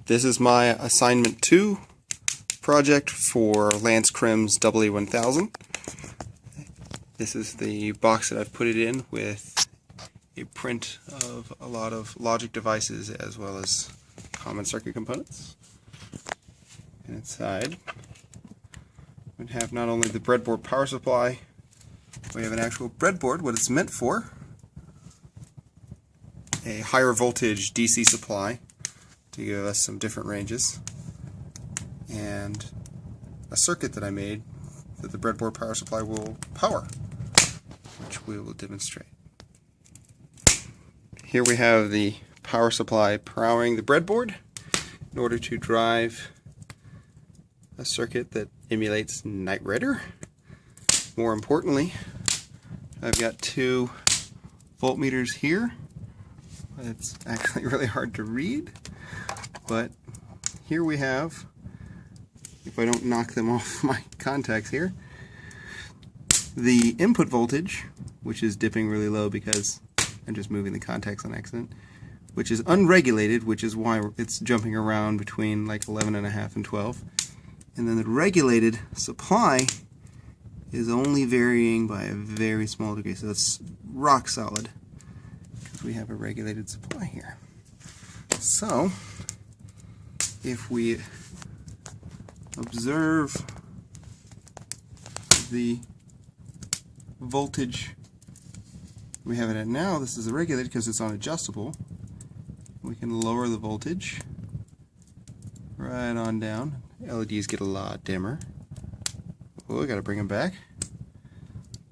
This is my assignment 2 project for Lance Crimm's EE1000. This is the box that I've put it in with a print of a lot of logic devices as well as common circuit components. And inside we have not only the breadboard power supply, we have an actual breadboard, what it's meant for, a higher voltage DC supply to give us some different ranges, and a circuit that I made that the breadboard power supply will power, which we will demonstrate. Here we have the power supply powering the breadboard in order to drive a circuit that emulates Knight Rider. More importantly, I've got 2 voltmeters here. It's actually really hard to read, but here we have, if I don't knock them off my contacts here, the input voltage, which is dipping really low because I'm just moving the contacts on accident, which is unregulated, which is why it's jumping around between like 11.5 and 12. And then the regulated supply is only varying by a very small degree, so it's rock solid because we have a regulated supply here. So if we observe the voltage we have it at now, this is regulated because it's on adjustable. We can lower the voltage right on down. LEDs get a lot dimmer. Oh, I gotta bring them back.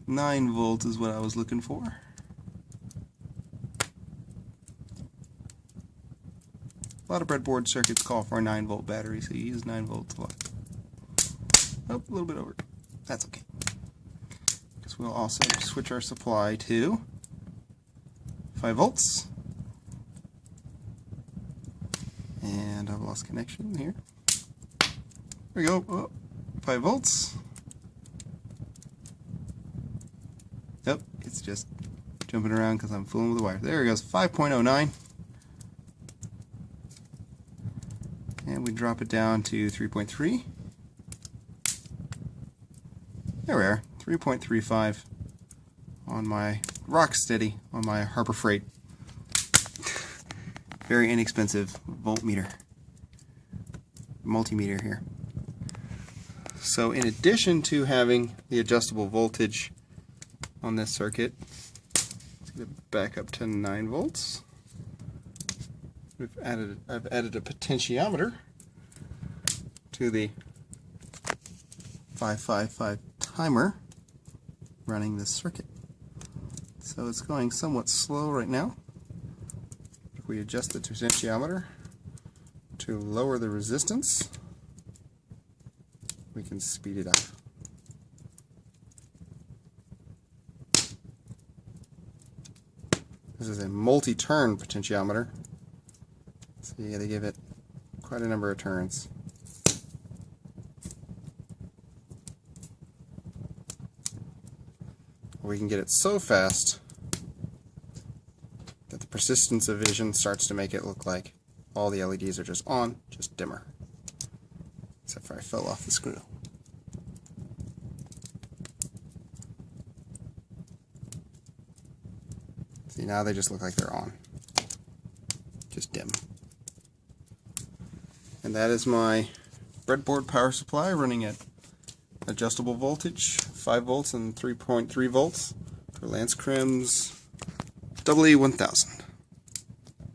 9 volts is what I was looking for. A lot of breadboard circuits call for a 9-volt battery, so you use 9 volts a lot. Oh, a little bit over. That's okay. Because we'll also switch our supply to 5 volts. And I've lost connection here. There we go. Oh, 5 volts. Nope, it's just jumping around because I'm fooling with the wire. There it goes, 5.09. And we drop it down to 3.3. There we are, 3.35 on my Rocksteady, on my Harbor Freight. Very inexpensive voltmeter, multimeter here. So in addition to having the adjustable voltage on this circuit, let's get it back up to 9 volts. I've added a potentiometer to the 555 timer running this circuit. So it's going somewhat slow right now. If we adjust the potentiometer to lower the resistance, we can speed it up. This is a multi-turn potentiometer, so you got to give it quite a number of turns. We can get it so fast that the persistence of vision starts to make it look like all the LEDs are just on, just dimmer. Except for I fell off the screw. See, now they just look like they're on. Just dim. And that is my breadboard power supply running at adjustable voltage, 5 volts and 3.3 volts for Lance Crimm's EE1000.